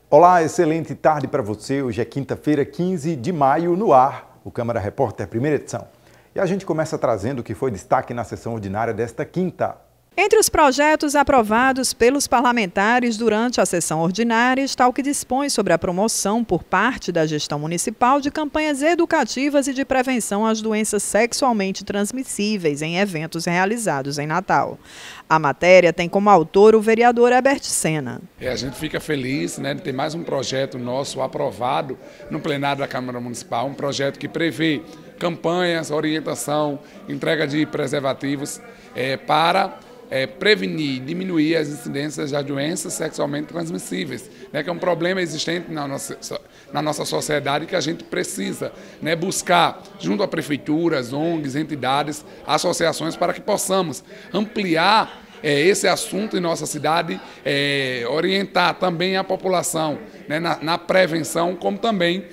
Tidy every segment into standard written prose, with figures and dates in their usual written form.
Olá, excelente tarde para você. Hoje é quinta-feira, 15 de maio, no ar, o Câmara Repórter, primeira edição. E a gente começa trazendo o que foi destaque na sessão ordinária desta quinta. Entre os projetos aprovados pelos parlamentares durante a sessão ordinária está o que dispõe sobre a promoção por parte da gestão municipal de campanhas educativas e de prevenção às doenças sexualmente transmissíveis em eventos realizados em Natal. A matéria tem como autor o vereador Herbert Sena. A gente fica feliz, de ter mais um projeto nosso aprovado no plenário da Câmara Municipal, um projeto que prevê campanhas, orientação, entrega de preservativos para prevenir e diminuir as incidências das doenças sexualmente transmissíveis, que é um problema existente na nossa sociedade que a gente precisa buscar, junto a prefeituras, ONGs, entidades, associações, para que possamos ampliar esse assunto em nossa cidade, orientar também a população na prevenção, como também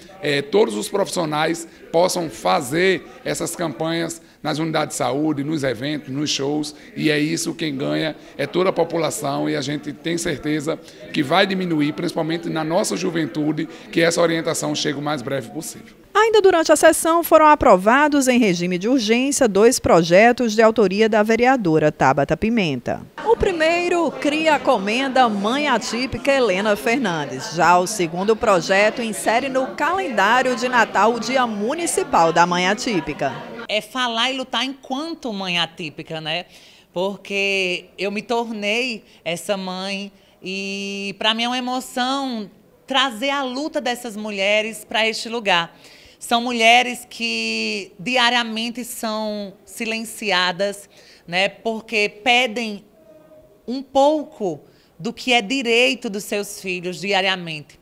todos os profissionais possam fazer essas campanhas nas unidades de saúde, nos eventos, nos shows, e é isso quem ganha, é toda a população, e a gente tem certeza que vai diminuir, principalmente na nossa juventude, que essa orientação chegue o mais breve possível. Ainda durante a sessão foram aprovados em regime de urgência 2 projetos de autoria da vereadora Tabata Pimenta. O primeiro cria a comenda Mãe Atípica Helena Fernandes. Já o segundo projeto insere no calendário de Natal o Dia Municipal da Mãe Atípica. É falar e lutar enquanto mãe atípica, Porque eu me tornei essa mãe e para mim é uma emoção trazer a luta dessas mulheres para este lugar. São mulheres que diariamente são silenciadas, Porque pedem um pouco do que é direito dos seus filhos diariamente,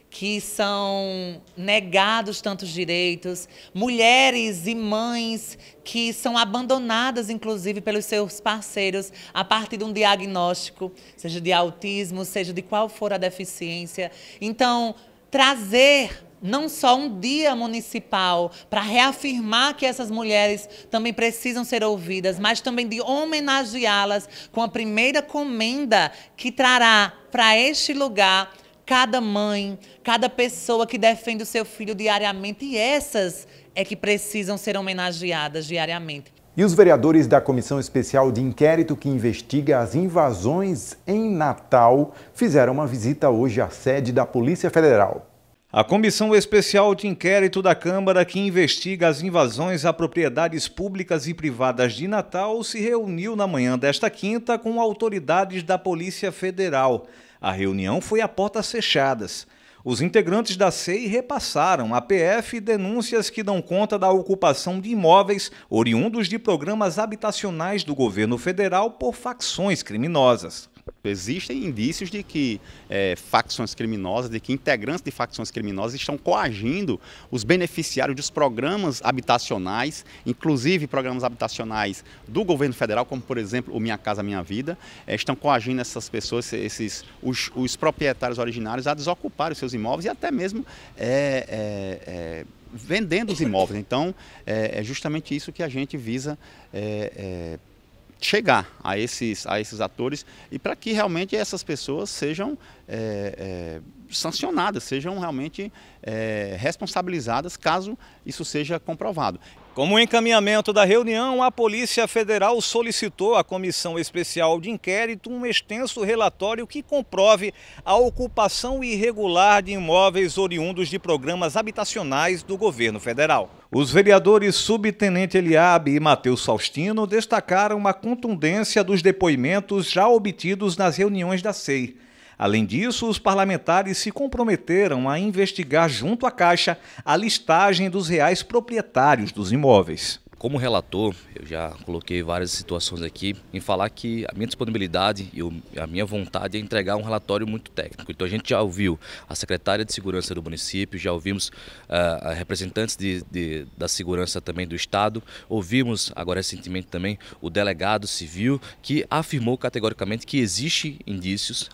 que são negados tantos direitos, mulheres e mães que são abandonadas, inclusive, pelos seus parceiros a partir de um diagnóstico, seja de autismo, seja de qual for a deficiência. Então, trazer não só um dia municipal para reafirmar que essas mulheres também precisam ser ouvidas, mas também de homenageá-las com a primeira comenda que trará para este lugar cada mãe, cada pessoa que defende o seu filho diariamente, e essas é que precisam ser homenageadas diariamente. E os vereadores da Comissão Especial de Inquérito que investiga as invasões em Natal fizeram uma visita hoje à sede da Polícia Federal. A Comissão Especial de Inquérito da Câmara, que investiga as invasões a propriedades públicas e privadas de Natal, se reuniu na manhã desta quinta com autoridades da Polícia Federal. A reunião foi a portas fechadas. Os integrantes da SEI repassaram à PF denúncias que dão conta da ocupação de imóveis oriundos de programas habitacionais do governo federal por facções criminosas. Existem indícios de que facções criminosas, de que integrantes de facções criminosas estão coagindo os beneficiários dos programas habitacionais, inclusive programas habitacionais do governo federal, como por exemplo o Minha Casa Minha Vida, estão coagindo essas pessoas, os proprietários originários a desocupar os seus imóveis e até mesmo vendendo os imóveis. Então é justamente isso que a gente visa chegar a esses atores e para que realmente essas pessoas sejam sancionadas, sejam realmente responsabilizadas caso isso seja comprovado. Como encaminhamento da reunião, a Polícia Federal solicitou à Comissão Especial de Inquérito um extenso relatório que comprove a ocupação irregular de imóveis oriundos de programas habitacionais do governo federal. Os vereadores Subtenente Eliabe e Matheus Faustino destacaram a contundência dos depoimentos já obtidos nas reuniões da SEI. Além disso, os parlamentares se comprometeram a investigar junto à Caixa a listagem dos reais proprietários dos imóveis. Como relator, eu já coloquei várias situações aqui em falar que a minha disponibilidade e a minha vontade é entregar um relatório muito técnico. Então a gente já ouviu a secretária de Segurança do município, já ouvimos representantes da segurança também do Estado, ouvimos agora recentemente também o delegado civil que afirmou categoricamente que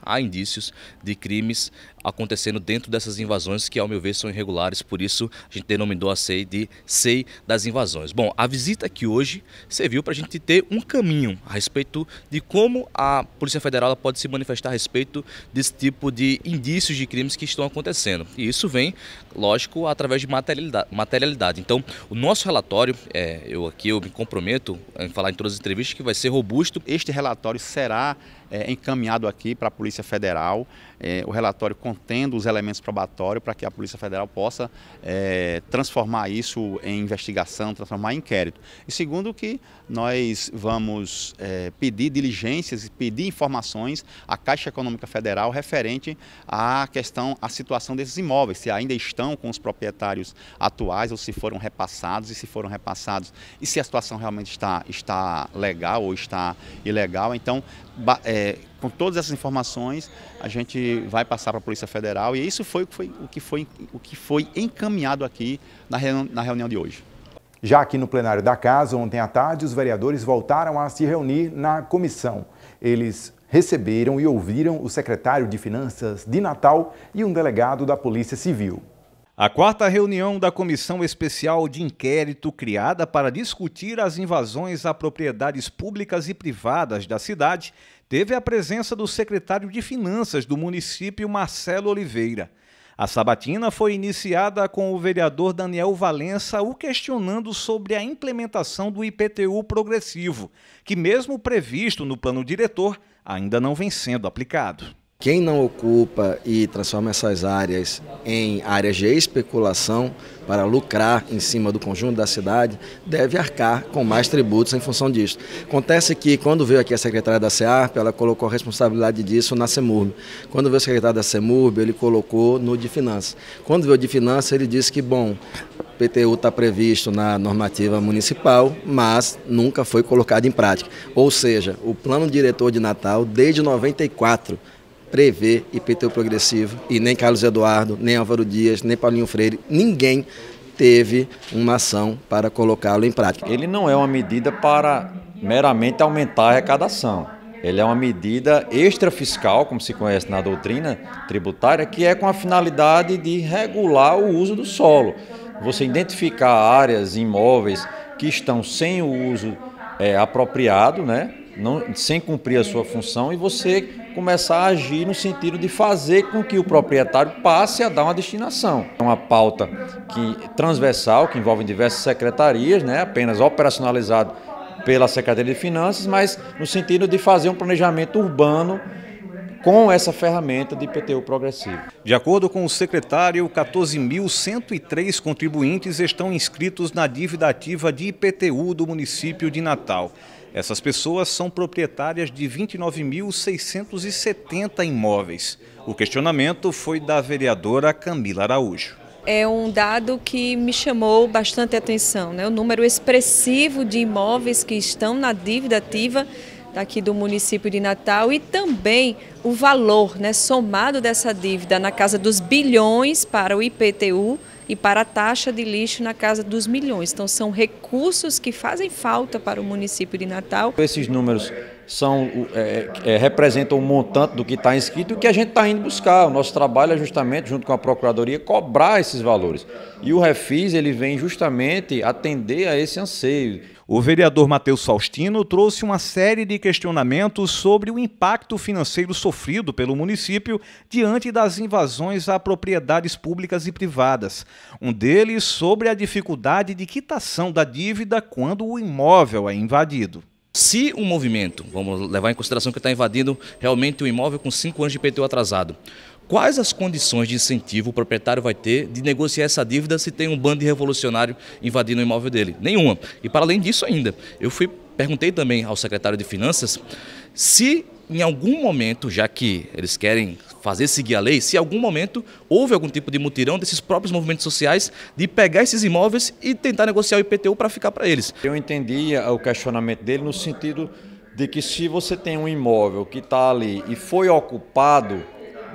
há indícios de crimes acontecendo dentro dessas invasões que, ao meu ver, são irregulares, por isso a gente denominou a SEI de SEI das invasões. Bom, a visita aqui hoje serviu para a gente ter um caminho a respeito de como a Polícia Federal pode se manifestar a respeito desse tipo de indícios de crimes que estão acontecendo. E isso vem, lógico, através de materialidade. Então, o nosso relatório, eu me comprometo em falar em todas as entrevistas que vai ser robusto. Este relatório será encaminhado aqui para a Polícia Federal, o relatório contendo os elementos probatórios para que a Polícia Federal possa transformar isso em investigação, transformar em inquérito. E segundo que nós vamos pedir diligências e pedir informações à Caixa Econômica Federal referente à situação desses imóveis, se ainda estão com os proprietários atuais ou se foram repassados, e se foram repassados e se a situação realmente está legal ou está ilegal. Então, com todas essas informações, a gente vai passar para a Polícia Federal, e isso foi o que foi encaminhado aqui na reunião de hoje. Já aqui no plenário da Casa, ontem à tarde, os vereadores voltaram a se reunir na comissão. Eles receberam e ouviram o secretário de Finanças de Natal e um delegado da Polícia Civil. A quarta reunião da Comissão Especial de Inquérito, criada para discutir as invasões a propriedades públicas e privadas da cidade, teve a presença do secretário de Finanças do município, Marcelo Oliveira. A sabatina foi iniciada com o vereador Daniel Valença o questionando sobre a implementação do IPTU progressivo, que mesmo previsto no plano diretor, ainda não vem sendo aplicado. Quem não ocupa e transforma essas áreas em áreas de especulação para lucrar em cima do conjunto da cidade, deve arcar com mais tributos em função disso. Acontece que quando veio aqui a secretária da SEARP, ela colocou a responsabilidade disso na CEMURB. Quando veio o secretário da CEMURB, ele colocou no de Finanças. Quando veio o de Finanças, ele disse que, bom, o PTU está previsto na normativa municipal, mas nunca foi colocado em prática. Ou seja, o plano diretor de Natal, desde 94, prevê IPTU progressivo, e nem Carlos Eduardo, nem Álvaro Dias, nem Paulinho Freire, ninguém teve uma ação para colocá-lo em prática. Ele não é uma medida para meramente aumentar a arrecadação. Ele é uma medida extrafiscal, como se conhece na doutrina tributária, que é com a finalidade de regular o uso do solo. Você identificar áreas, imóveis que estão sem o uso apropriado, né? Sem cumprir a sua função, e você começar a agir no sentido de fazer com que o proprietário passe a dar uma destinação. É uma pauta transversal, que envolve diversas secretarias, né, apenas operacionalizado pela Secretaria de Finanças, mas no sentido de fazer um planejamento urbano com essa ferramenta de IPTU progressivo. De acordo com o secretário, 14.103 contribuintes estão inscritos na dívida ativa de IPTU do município de Natal. Essas pessoas são proprietárias de 29.670 imóveis. O questionamento foi da vereadora Camila Araújo. É um dado que me chamou bastante atenção, né? O número expressivo de imóveis que estão na dívida ativa daqui do município de Natal, e também o valor, né, somado dessa dívida na casa dos bilhões para o IPTU e para a taxa de lixo na casa dos milhões. Então são recursos que fazem falta para o município de Natal. Esses números representam um montante do que está inscrito e o que a gente está indo buscar. O nosso trabalho é justamente, junto com a Procuradoria, cobrar esses valores. E o Refis, ele vem justamente atender a esse anseio. O vereador Matheus Faustino trouxe uma série de questionamentos sobre o impacto financeiro sofrido pelo município diante das invasões a propriedades públicas e privadas. Um deles sobre a dificuldade de quitação da dívida quando o imóvel é invadido. Se um movimento, vamos levar em consideração que está invadindo realmente o imóvel com 5 anos de IPTU atrasado, quais as condições de incentivo o proprietário vai ter de negociar essa dívida se tem um bando de revolucionário invadindo o imóvel dele? Nenhuma. E para além disso ainda, perguntei também ao secretário de Finanças se em algum momento, já que eles querem fazer seguir a lei, se em algum momento houve algum tipo de mutirão desses próprios movimentos sociais de pegar esses imóveis e tentar negociar o IPTU para ficar para eles. Eu entendi o questionamento dele no sentido de que se você tem um imóvel que está ali e foi ocupado,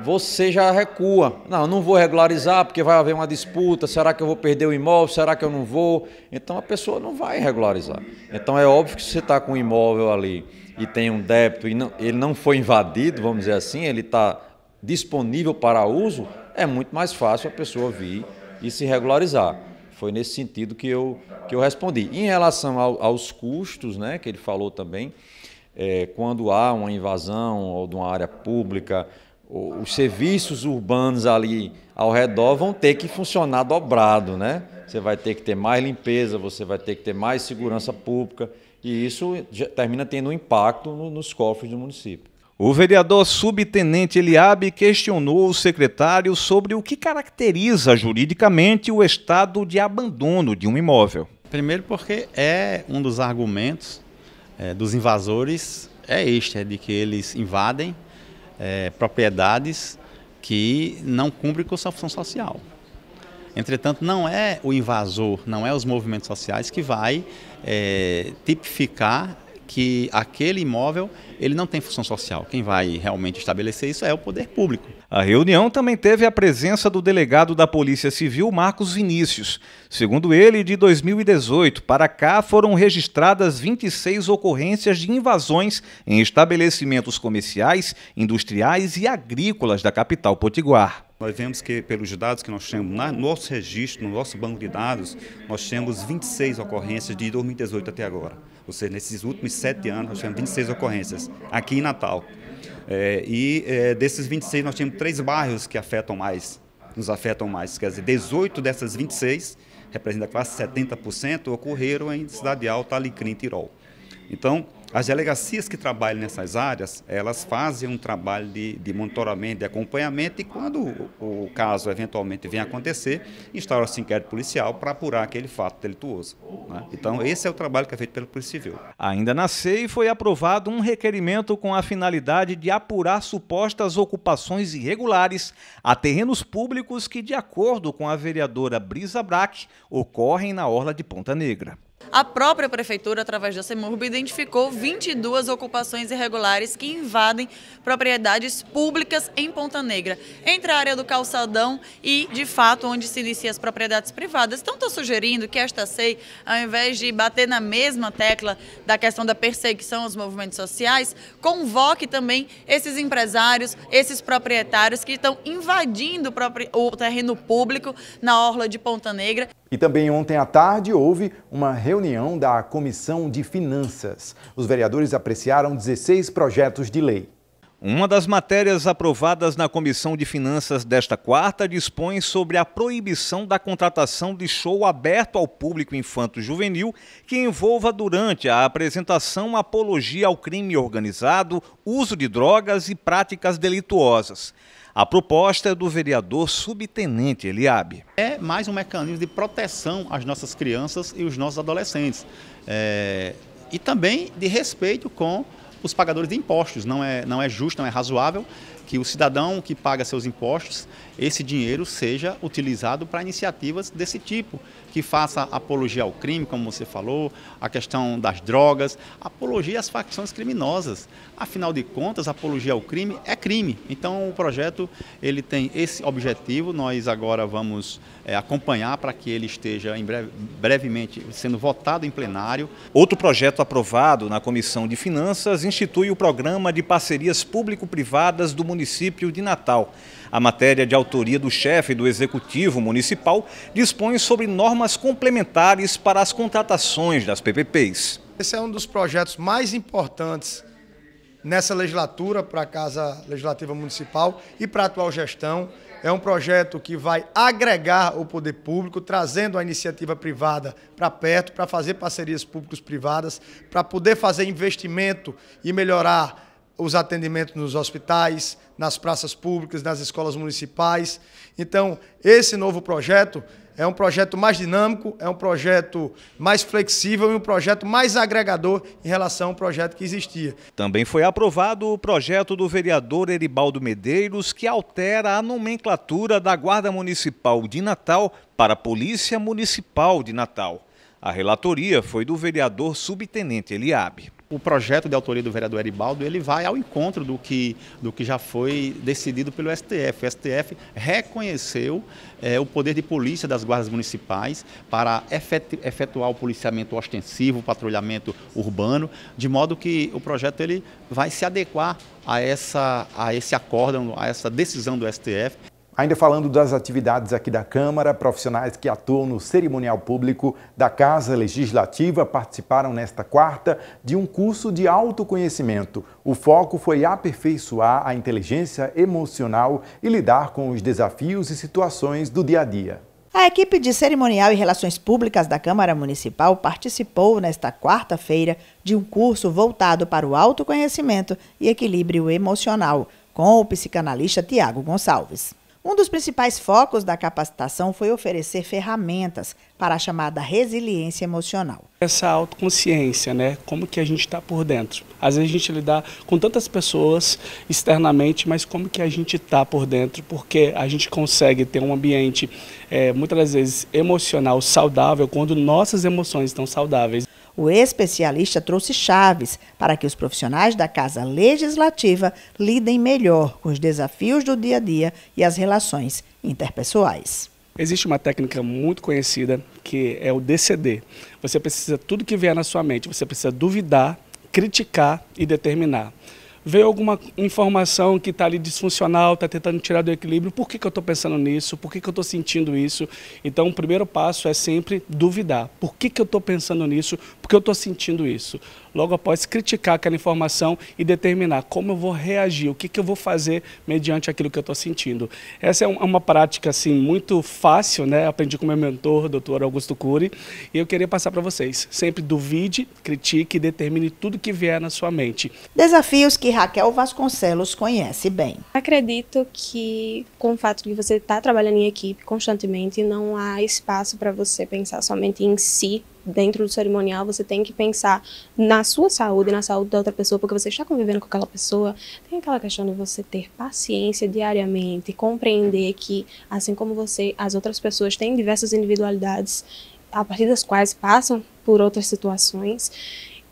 você já recua. Não vou regularizar porque vai haver uma disputa, será que eu vou perder o imóvel, será que eu não vou? Então a pessoa não vai regularizar. Então é óbvio que se você está com um imóvel ali e tem um débito e ele não foi invadido, vamos dizer assim, ele está disponível para uso, é muito mais fácil a pessoa vir e se regularizar. Foi nesse sentido que eu respondi. Em relação aos custos, né, que ele falou também, quando há uma invasão ou de uma área pública, os serviços urbanos ali ao redor vão ter que funcionar dobrado, né? Você vai ter que ter mais limpeza, você vai ter que ter mais segurança pública, e isso termina tendo um impacto nos cofres do município. O vereador subtenente Eliabe questionou o secretário sobre o que caracteriza juridicamente o estado de abandono de um imóvel. Primeiro porque é um dos argumentos dos invasores, é de que eles invadem propriedades que não cumprem com sua função social. Entretanto, não é o invasor, não é os movimentos sociais que vai tipificar que aquele imóvel ele não tem função social. Quem vai realmente estabelecer isso é o poder público. A reunião também teve a presença do delegado da Polícia Civil, Marcos Vinícius. Segundo ele, de 2018 para cá foram registradas 26 ocorrências de invasões em estabelecimentos comerciais, industriais e agrícolas da capital potiguar. Nós vemos que, pelos dados que nós temos no nosso registro, no nosso banco de dados, nós temos 26 ocorrências de 2018 até agora. Ou seja, nesses últimos 7 anos, nós temos 26 ocorrências aqui em Natal. Desses 26, nós temos 3 bairros que nos afetam mais. Quer dizer, 18 dessas 26, representa quase 70%, ocorreram em Cidade Alta, Alecrim, Tirol. Então, as delegacias que trabalham nessas áreas, elas fazem um trabalho de monitoramento, de acompanhamento, e quando o caso eventualmente vem a acontecer, instaura-se inquérito policial para apurar aquele fato delituoso, né? Então, esse é o trabalho que é feito pela Polícia Civil. Ainda na CEI foi aprovado um requerimento com a finalidade de apurar supostas ocupações irregulares a terrenos públicos que, de acordo com a vereadora Brisa Braque, ocorrem na orla de Ponta Negra. A própria Prefeitura, através da CEMURB, identificou 22 ocupações irregulares que invadem propriedades públicas em Ponta Negra, entre a área do calçadão e, de fato, onde se iniciam as propriedades privadas. Então, estou sugerindo que esta CEI, ao invés de bater na mesma tecla da questão da perseguição aos movimentos sociais, convoque também esses empresários, esses proprietários que estão invadindo o terreno público na orla de Ponta Negra. E também ontem à tarde houve uma reunião da Comissão de Finanças. Os vereadores apreciaram 16 projetos de lei. Uma das matérias aprovadas na Comissão de Finanças desta quarta dispõe sobre a proibição da contratação de show aberto ao público infanto-juvenil que envolva durante a apresentação apologia ao crime organizado, uso de drogas e práticas delituosas. A proposta é do vereador subtenente Eliabe. É mais um mecanismo de proteção às nossas crianças e os nossos adolescentes. E também de respeito com os pagadores de impostos. Não é justo, não é razoável que o cidadão que paga seus impostos, esse dinheiro seja utilizado para iniciativas desse tipo, que faça apologia ao crime, como você falou, a questão das drogas, apologia às facções criminosas. Afinal de contas, apologia ao crime é crime. Então, o projeto ele tem esse objetivo. Nós agora vamos acompanhar para que ele esteja brevemente sendo votado em plenário. Outro projeto aprovado na Comissão de Finanças institui o Programa de Parcerias Público-Privadas do município de Natal. A matéria de autoria do chefe do Executivo Municipal dispõe sobre normas complementares para as contratações das PPPs. Esse é um dos projetos mais importantes nessa legislatura para a Casa Legislativa Municipal e para a atual gestão. É um projeto que vai agregar o poder público, trazendo a iniciativa privada para perto, para fazer parcerias públicos-privadas, para poder fazer investimento e melhorar os atendimentos nos hospitais, nas praças públicas, nas escolas municipais. Então, esse novo projeto é um projeto mais dinâmico, é um projeto mais flexível e um projeto mais agregador em relação ao projeto que existia. Também foi aprovado o projeto do vereador Eribaldo Medeiros, que altera a nomenclatura da Guarda Municipal de Natal para a Polícia Municipal de Natal. A relatoria foi do vereador subtenente Eliabe. O projeto de autoria do vereador Eribaldo, ele vai ao encontro do que já foi decidido pelo STF. O STF reconheceu o poder de polícia das guardas municipais para efetuar o policiamento ostensivo, o patrulhamento urbano, de modo que o projeto ele vai se adequar a esse acórdão, a essa decisão do STF. Ainda falando das atividades aqui da Câmara, profissionais que atuam no cerimonial público da Casa Legislativa participaram nesta quarta de um curso de autoconhecimento. O foco foi aperfeiçoar a inteligência emocional e lidar com os desafios e situações do dia a dia. A equipe de cerimonial e relações públicas da Câmara Municipal participou nesta quarta-feira de um curso voltado para o autoconhecimento e equilíbrio emocional, com o psicanalista Tiago Gonçalves. Um dos principais focos da capacitação foi oferecer ferramentas para a chamada resiliência emocional. Essa autoconsciência, né? Como que a gente está por dentro. Às vezes a gente lida com tantas pessoas externamente, mas como que a gente está por dentro, porque a gente consegue ter um ambiente, muitas das vezes, emocional saudável, quando nossas emoções estão saudáveis. O especialista trouxe chaves para que os profissionais da Casa Legislativa lidem melhor com os desafios do dia a dia e as relações interpessoais. Existe uma técnica muito conhecida que é o DCD. Você precisa, tudo que vier na sua mente, você precisa duvidar, criticar e determinar. Veio alguma informação que está ali disfuncional, está tentando tirar do equilíbrio, por que eu estou pensando nisso, por que eu estou sentindo isso? Então o primeiro passo é sempre duvidar, por que eu estou pensando nisso, por que eu estou sentindo isso? Logo após criticar aquela informação e determinar como eu vou reagir, o que eu vou fazer mediante aquilo que eu estou sentindo. Essa é uma prática assim, muito fácil, né? Aprendi com meu mentor, Dr. Augusto Cury, e eu queria passar para vocês. Sempre duvide, critique e determine tudo que vier na sua mente. Desafios que Raquel Vasconcelos conhece bem. Acredito que com o fato de você estar trabalhando em equipe constantemente, não há espaço para você pensar somente em si. Dentro do cerimonial, você tem que pensar na sua saúde e na saúde da outra pessoa, porque você está convivendo com aquela pessoa. Tem aquela questão de você ter paciência diariamente, compreender que, assim como você, as outras pessoas têm diversas individualidades, a partir das quais passam por outras situações.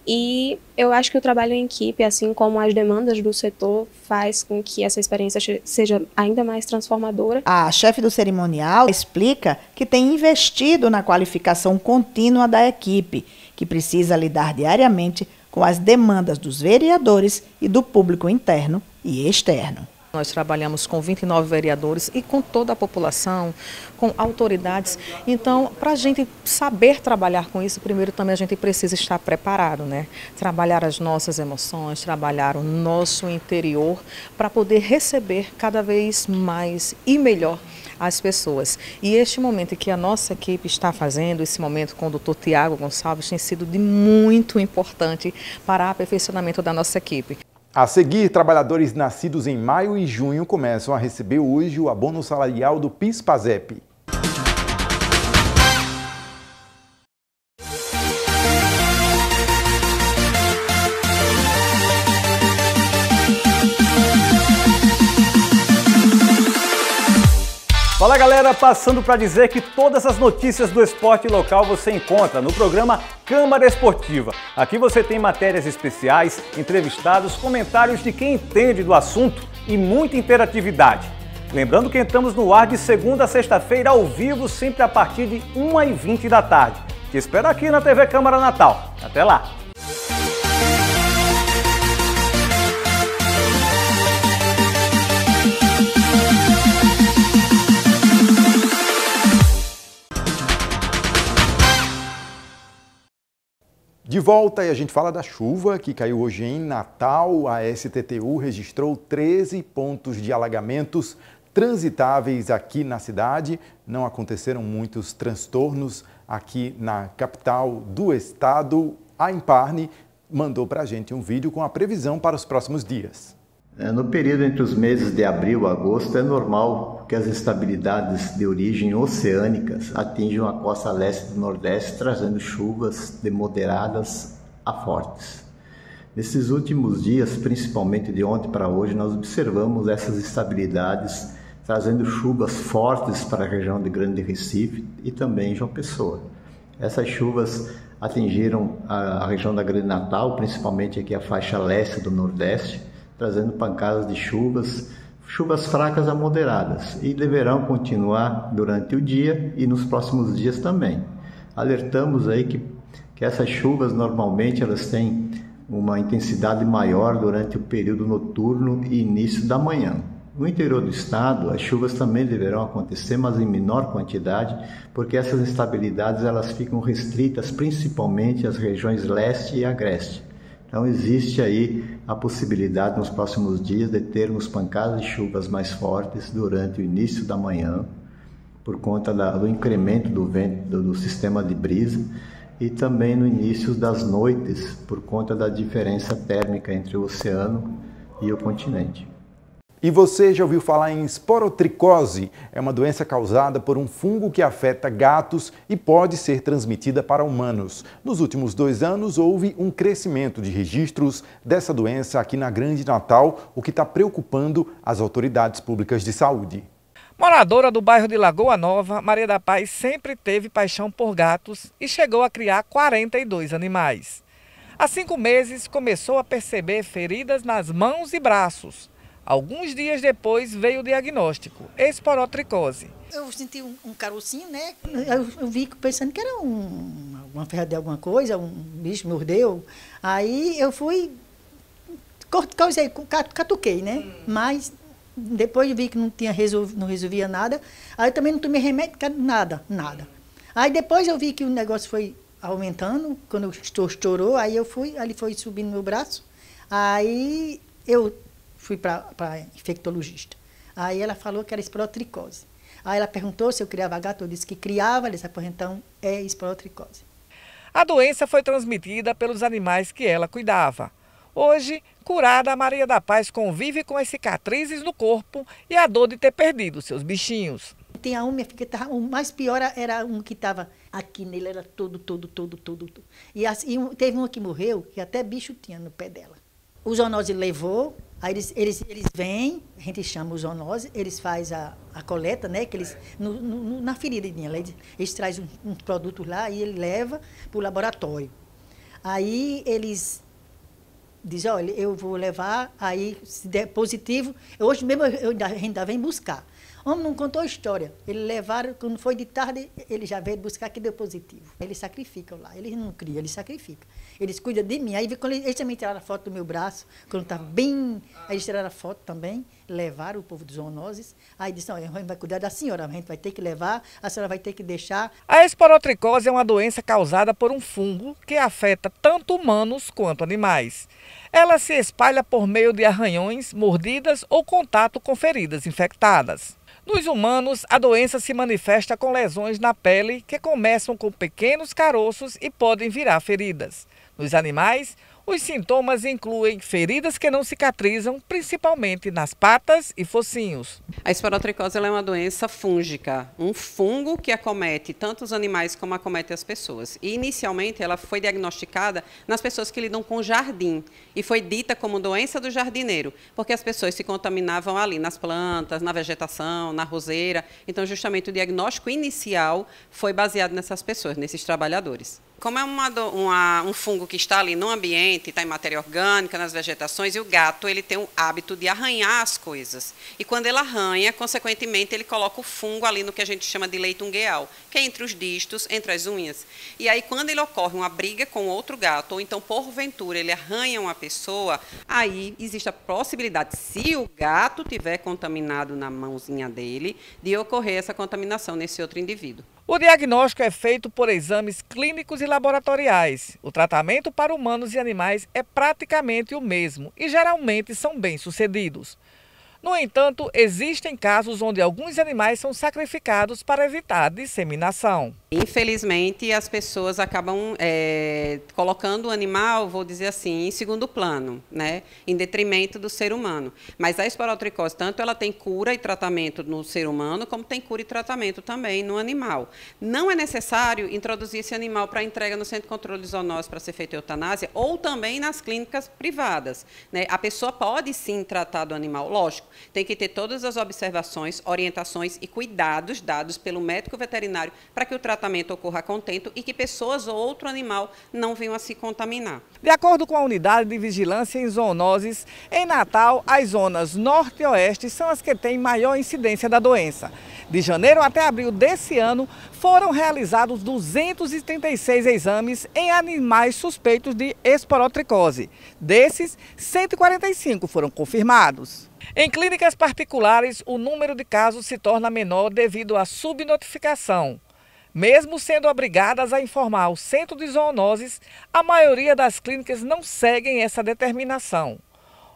E eu acho que o trabalho em equipe, assim como as demandas do setor, faz com que essa experiência seja ainda mais transformadora. A chefe do cerimonial explica que tem investido na qualificação contínua da equipe, que precisa lidar diariamente com as demandas dos vereadores e do público interno e externo. Nós trabalhamos com 29 vereadores e com toda a população, com autoridades. Então, para a gente saber trabalhar com isso, primeiro também a gente precisa estar preparado, né? Trabalhar as nossas emoções, trabalhar o nosso interior para poder receber cada vez mais e melhor as pessoas. E este momento que a nossa equipe está fazendo, esse momento com o Dr. Tiago Gonçalves, tem sido de muito importante para o aperfeiçoamento da nossa equipe. A seguir, trabalhadores nascidos em maio e junho começam a receber hoje o abono salarial do PIS/PASEP. Fala galera, passando para dizer que todas as notícias do esporte local você encontra no programa Câmara Esportiva. Aqui você tem matérias especiais, entrevistados, comentários de quem entende do assunto e muita interatividade. Lembrando que entramos no ar de segunda a sexta-feira ao vivo, sempre a partir de 1h20 da tarde. Te espero aqui na TV Câmara Natal. Até lá! De volta, e a gente fala da chuva que caiu hoje em Natal. A STTU registrou 13 pontos de alagamentos transitáveis aqui na cidade. Não aconteceram muitos transtornos aqui na capital do estado. A Imparne mandou para a gente um vídeo com a previsão para os próximos dias. No período entre os meses de abril e agosto é normal que as instabilidades de origem oceânicas atinjam a costa leste do Nordeste, trazendo chuvas de moderadas a fortes. Nesses últimos dias, principalmente de ontem para hoje, nós observamos essas instabilidades trazendo chuvas fortes para a região de Grande Recife e também João Pessoa. Essas chuvas atingiram a região da Grande Natal, principalmente aqui a faixa leste do Nordeste, trazendo pancadas de chuvas fracas a moderadas, e deverão continuar durante o dia e nos próximos dias também. Alertamos aí que essas chuvas normalmente elas têm uma intensidade maior durante o período noturno e início da manhã. No interior do estado, as chuvas também deverão acontecer, mas em menor quantidade, porque essas instabilidades elas ficam restritas principalmente às regiões leste e agreste. Então existe aí a possibilidade nos próximos dias de termos pancadas de chuvas mais fortes durante o início da manhã, por conta do incremento do vento do sistema de brisa, e também no início das noites, por conta da diferença térmica entre o oceano e o continente. E você já ouviu falar em esporotricose? É uma doença causada por um fungo que afeta gatos e pode ser transmitida para humanos. Nos últimos 2 anos, houve um crescimento de registros dessa doença aqui na Grande Natal, o que está preocupando as autoridades públicas de saúde. Moradora do bairro de Lagoa Nova, Maria da Paz sempre teve paixão por gatos e chegou a criar 42 animais. Há 5 meses, começou a perceber feridas nas mãos e braços. Alguns dias depois veio o diagnóstico, esporotricose. Eu senti um carocinho, né? Eu vi pensando que era uma ferradura de alguma coisa, um bicho mordeu. Aí eu fui, catuquei, né? Mas depois eu vi que não resolvia nada. Aí eu também não tomei remédio, nada. Aí depois eu vi que o negócio foi aumentando, quando estourou, aí ele foi subindo no meu braço. Aí eu fui para infectologista. Aí ela falou que era esporotricose. Aí ela perguntou se eu criava gato, eu disse que criava, ela disse, então é esporotricose. A doença foi transmitida pelos animais que ela cuidava. Hoje, curada, a Maria da Paz convive com as cicatrizes no corpo e a dor de ter perdido seus bichinhos. Tem minha filha, o mais pior era um que estava aqui nele, era todo. E teve uma que morreu, que até bicho tinha no pé dela. O zoonose levou, aí eles vêm, a gente chama o zoonose, eles fazem a coleta, né? Que eles, na feridinha, eles trazem uns produtos lá e ele leva para o laboratório. Aí eles dizem, olha, eu vou levar, aí se der positivo, hoje mesmo a gente ainda vem buscar. O homem não contou a história. Eles levaram, quando foi de tarde, ele já veio buscar que deu positivo. Eles sacrificam lá, eles não criam, eles sacrificam. Eles cuidam de mim. Aí quando eles também tiraram a foto do meu braço, quando estava bem, aí eles tiraram a foto também, levaram o povo dos zoonoses. Aí disseram, a gente vai cuidar da senhora, a gente vai ter que levar, a senhora vai ter que deixar. A esporotricose é uma doença causada por um fungo que afeta tanto humanos quanto animais. Ela se espalha por meio de arranhões, mordidas ou contato com feridas infectadas. Nos humanos, a doença se manifesta com lesões na pele que começam com pequenos caroços e podem virar feridas. Nos animais, os sintomas incluem feridas que não cicatrizam, principalmente nas patas e focinhos. A esporotricose é uma doença fúngica, um fungo que acomete tanto os animais como acomete as pessoas. E, inicialmente, ela foi diagnosticada nas pessoas que lidam com jardim e foi dita como doença do jardineiro, porque as pessoas se contaminavam ali nas plantas, na vegetação, na roseira. Então, justamente, o diagnóstico inicial foi baseado nessas pessoas, nesses trabalhadores. Como é um fungo que está ali no ambiente, está em matéria orgânica, nas vegetações, e o gato ele tem o hábito de arranhar as coisas. E quando ele arranha, consequentemente, ele coloca o fungo ali no que a gente chama de leito ungueal, que é entre os distos, entre as unhas. E aí, quando ele ocorre uma briga com outro gato, ou então, porventura, ele arranha uma pessoa, aí existe a possibilidade, se o gato tiver contaminado na mãozinha dele, de ocorrer essa contaminação nesse outro indivíduo. O diagnóstico é feito por exames clínicos e laboratoriais. O tratamento para humanos e animais é praticamente o mesmo e geralmente são bem-sucedidos. No entanto, existem casos onde alguns animais são sacrificados para evitar a disseminação. Infelizmente, as pessoas acabam colocando o animal, vou dizer assim, em segundo plano, né, em detrimento do ser humano. Mas a esporotricose, tanto ela tem cura e tratamento no ser humano, como tem cura e tratamento também no animal. Não é necessário introduzir esse animal para entrega no Centro de Controle de Zoonose para ser feita eutanásia ou também nas clínicas privadas, né? A pessoa pode sim tratar do animal, lógico, tem que ter todas as observações, orientações e cuidados dados pelo médico veterinário para que o tratamento tratamento ocorra a contento e que pessoas ou outro animal não venham a se contaminar. De acordo com a Unidade de Vigilância em Zoonoses, em Natal, as zonas norte e oeste são as que têm maior incidência da doença. De janeiro até abril desse ano, foram realizados 236 exames em animais suspeitos de esporotricose. Desses, 145 foram confirmados. Em clínicas particulares, o número de casos se torna menor devido à subnotificação. Mesmo sendo obrigadas a informar ao Centro de Zoonoses, a maioria das clínicas não seguem essa determinação.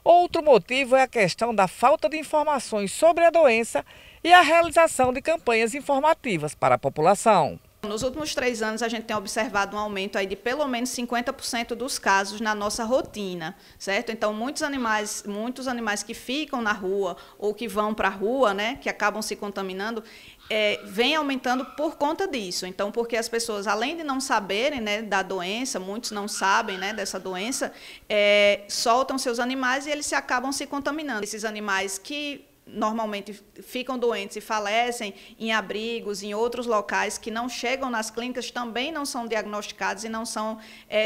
Outro motivo é a questão da falta de informações sobre a doença e a realização de campanhas informativas para a população. Nos últimos 3 anos, a gente tem observado um aumento aí de pelo menos 50% dos casos na nossa rotina, certo? Então, muitos animais que ficam na rua ou que vão para a rua, né, que acabam se contaminando, vem aumentando por conta disso. Então, porque as pessoas, além de não saberem, né, da doença, muitos não sabem, né, dessa doença, soltam seus animais e eles acabam se contaminando. Esses animais que normalmente ficam doentes e falecem em abrigos, em outros locais que não chegam nas clínicas, também não são diagnosticados e não são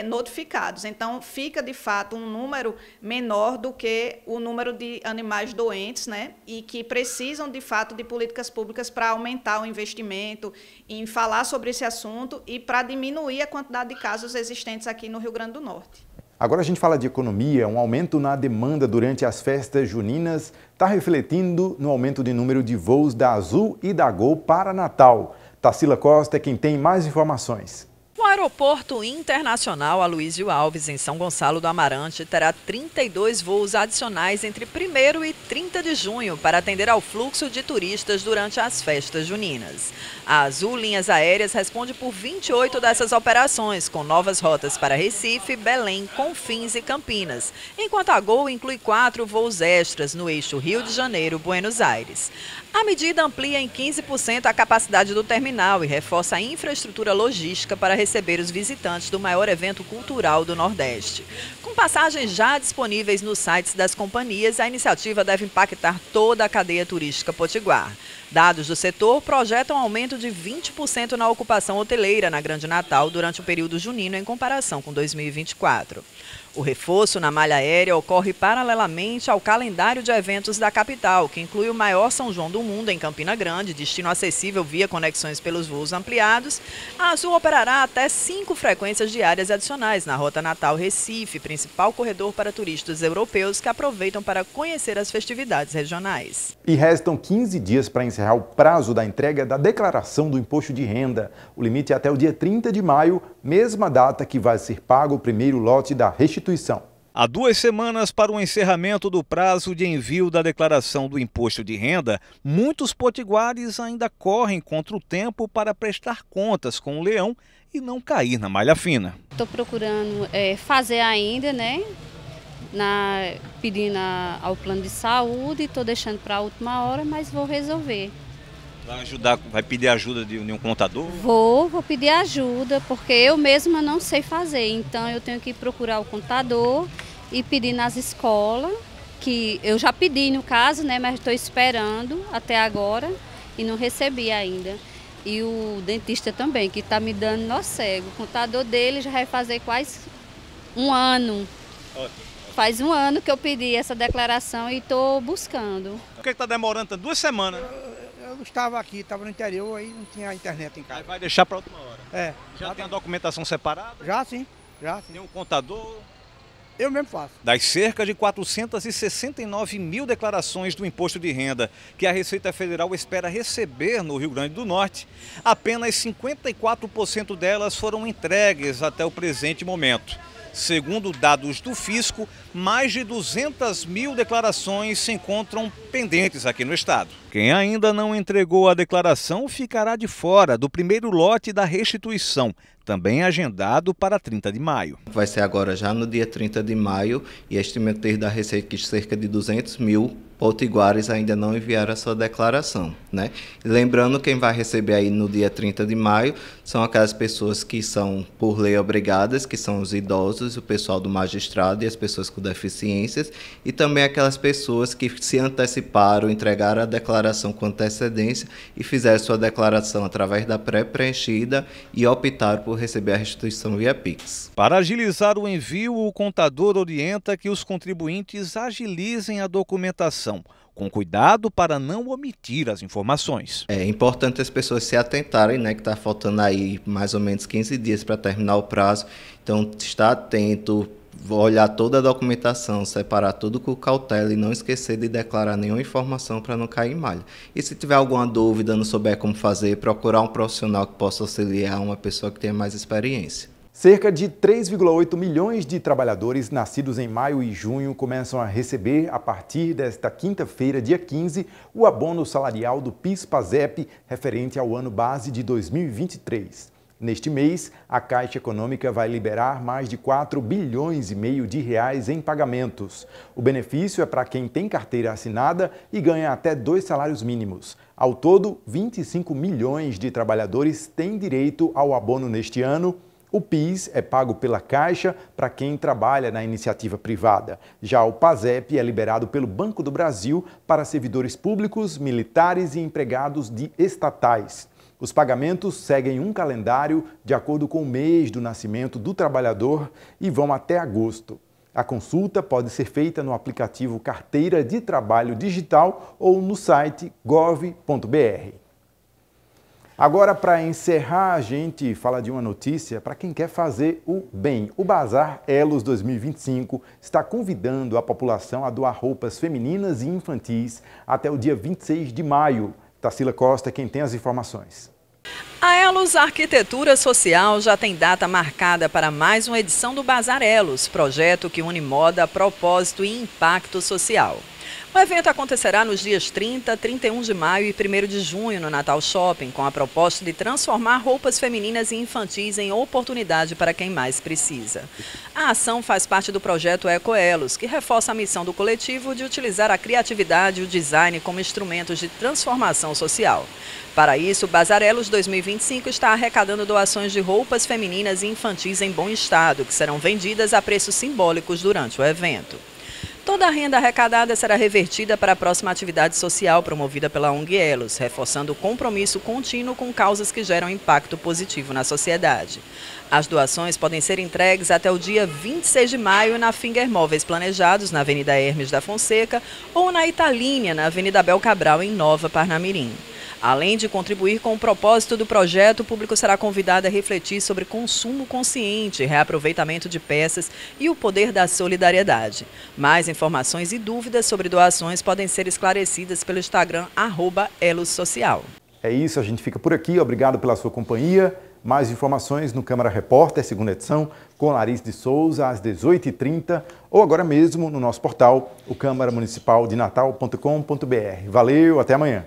notificados. Então, fica, de fato, um número menor do que o número de animais doentes, né, e que precisam, de fato, de políticas públicas para aumentar o investimento em falar sobre esse assunto e para diminuir a quantidade de casos existentes aqui no Rio Grande do Norte. Agora a gente fala de economia. Um aumento na demanda durante as festas juninas está refletindo no aumento de número de voos da Azul e da Gol para Natal. Tarsila Costa é quem tem mais informações. O Aeroporto Internacional Aloysio Alves, em São Gonçalo do Amarante, terá 32 voos adicionais entre 1º e 30 de junho para atender ao fluxo de turistas durante as festas juninas. A Azul Linhas Aéreas responde por 28 dessas operações, com novas rotas para Recife, Belém, Confins e Campinas, enquanto a Gol inclui 4 voos extras no eixo Rio de Janeiro-Buenos Aires. A medida amplia em 15% a capacidade do terminal e reforça a infraestrutura logística para receber os visitantes do maior evento cultural do Nordeste. Com passagens já disponíveis nos sites das companhias, a iniciativa deve impactar toda a cadeia turística potiguar. Dados do setor projetam aumento de 20% na ocupação hoteleira na Grande Natal durante o período junino em comparação com 2024. O reforço na malha aérea ocorre paralelamente ao calendário de eventos da capital, que inclui o maior São João do mundo em Campina Grande, destino acessível via conexões pelos voos ampliados. A Azul operará até 5 frequências diárias adicionais na Rota Natal-Recife, principal corredor para turistas europeus que aproveitam para conhecer as festividades regionais. E restam 15 dias para encerrar o prazo da entrega da declaração do imposto de renda. O limite é até o dia 30 de maio, mesma data que vai ser pago o primeiro lote da restituição. Há 2 semanas para o encerramento do prazo de envio da declaração do imposto de renda, muitos potiguares ainda correm contra o tempo para prestar contas com o leão e não cair na malha fina. Estou procurando fazer ainda, né? Pedindo ao plano de saúde, estou deixando para a última hora, mas vou resolver. Vai pedir ajuda de um contador? Vou pedir ajuda, porque eu mesma não sei fazer. Então eu tenho que procurar o contador e pedir nas escolas, que eu já pedi no caso, né, mas estou esperando até agora e não recebi ainda. E o dentista também, que está me dando nó cego. O contador dele já vai fazer quase 1 ano. Faz 1 ano que eu pedi essa declaração e estou buscando. Por que está demorando tanto? 2 semanas? Eu estava aqui, estava no interior, aí não tinha internet em casa. Aí vai deixar para última hora? É. Já tem a documentação separada? Já sim. Tem um contador? Eu mesmo faço. Das cerca de 469 mil declarações do imposto de renda que a Receita Federal espera receber no Rio Grande do Norte, apenas 54% delas foram entregues até o presente momento. Segundo dados do Fisco, mais de 200 mil declarações se encontram pendentes aqui no estado. Quem ainda não entregou a declaração ficará de fora do primeiro lote da restituição, também agendado para 30 de maio. Vai ser agora já no dia 30 de maio e estimamos ter da Receita que cerca de 200 mil potiguares ainda não enviaram a sua declaração, né? Lembrando, quem vai receber aí no dia 30 de maio são aquelas pessoas que são por lei obrigadas, que são os idosos, o pessoal do magistrado e as pessoas com deficiências, e também aquelas pessoas que se anteciparam, entregaram a declaração declaração com antecedência e fizeram sua declaração através da pré-preenchida e optaram por receber a restituição via Pix. Para agilizar o envio, o contador orienta que os contribuintes agilizem a documentação, com cuidado para não omitir as informações. É importante as pessoas se atentarem, né, que está faltando aí mais ou menos 15 dias para terminar o prazo. Então, estar atento, olhar toda a documentação, separar tudo com cautela e não esquecer de declarar nenhuma informação para não cair em malha. E se tiver alguma dúvida, não souber como fazer, procurar um profissional que possa auxiliar, uma pessoa que tenha mais experiência. Cerca de 3,8 milhões de trabalhadores nascidos em maio e junho começam a receber, a partir desta quinta-feira, dia 15, o abono salarial do PIS/PASEP referente ao ano base de 2023. Neste mês, a Caixa Econômica vai liberar mais de 4,5 bilhões de reais em pagamentos. O benefício é para quem tem carteira assinada e ganha até 2 salários mínimos. Ao todo, 25 milhões de trabalhadores têm direito ao abono neste ano. O PIS é pago pela Caixa para quem trabalha na iniciativa privada. Já o PASEP é liberado pelo Banco do Brasil para servidores públicos, militares e empregados de estatais. Os pagamentos seguem um calendário de acordo com o mês do nascimento do trabalhador e vão até agosto. A consulta pode ser feita no aplicativo Carteira de Trabalho Digital ou no site gov.br. Agora, para encerrar, a gente fala de uma notícia para quem quer fazer o bem. O Bazar Elos 2025 está convidando a população a doar roupas femininas e infantis até o dia 26 de maio. Tarsila Costa, quem tem as informações. A Elos Arquitetura Social já tem data marcada para mais uma edição do Bazar Elos, projeto que une moda, propósito e impacto social. O evento acontecerá nos dias 30, 31 de maio e 1º de junho no Natal Shopping, com a proposta de transformar roupas femininas e infantis em oportunidade para quem mais precisa. A ação faz parte do projeto EcoElos, que reforça a missão do coletivo de utilizar a criatividade e o design como instrumentos de transformação social. Para isso, o Bazar Elos 2025 está arrecadando doações de roupas femininas e infantis em bom estado, que serão vendidas a preços simbólicos durante o evento. Toda a renda arrecadada será revertida para a próxima atividade social promovida pela ONG Elos, reforçando o compromisso contínuo com causas que geram impacto positivo na sociedade. As doações podem ser entregues até o dia 26 de maio na Finger Móveis Planejados, na Avenida Hermes da Fonseca, ou na Italínia, na Avenida Abel Cabral, em Nova Parnamirim. Além de contribuir com o propósito do projeto, o público será convidado a refletir sobre consumo consciente, reaproveitamento de peças e o poder da solidariedade. Mais informações e dúvidas sobre doações podem ser esclarecidas pelo Instagram @elossocial. É isso, a gente fica por aqui. Obrigado pela sua companhia. Mais informações no Câmara Repórter, segunda edição, com Larissa de Souza, às 18h30, ou agora mesmo no nosso portal, o câmaramunicipaldinatal.com.br. Valeu, até amanhã.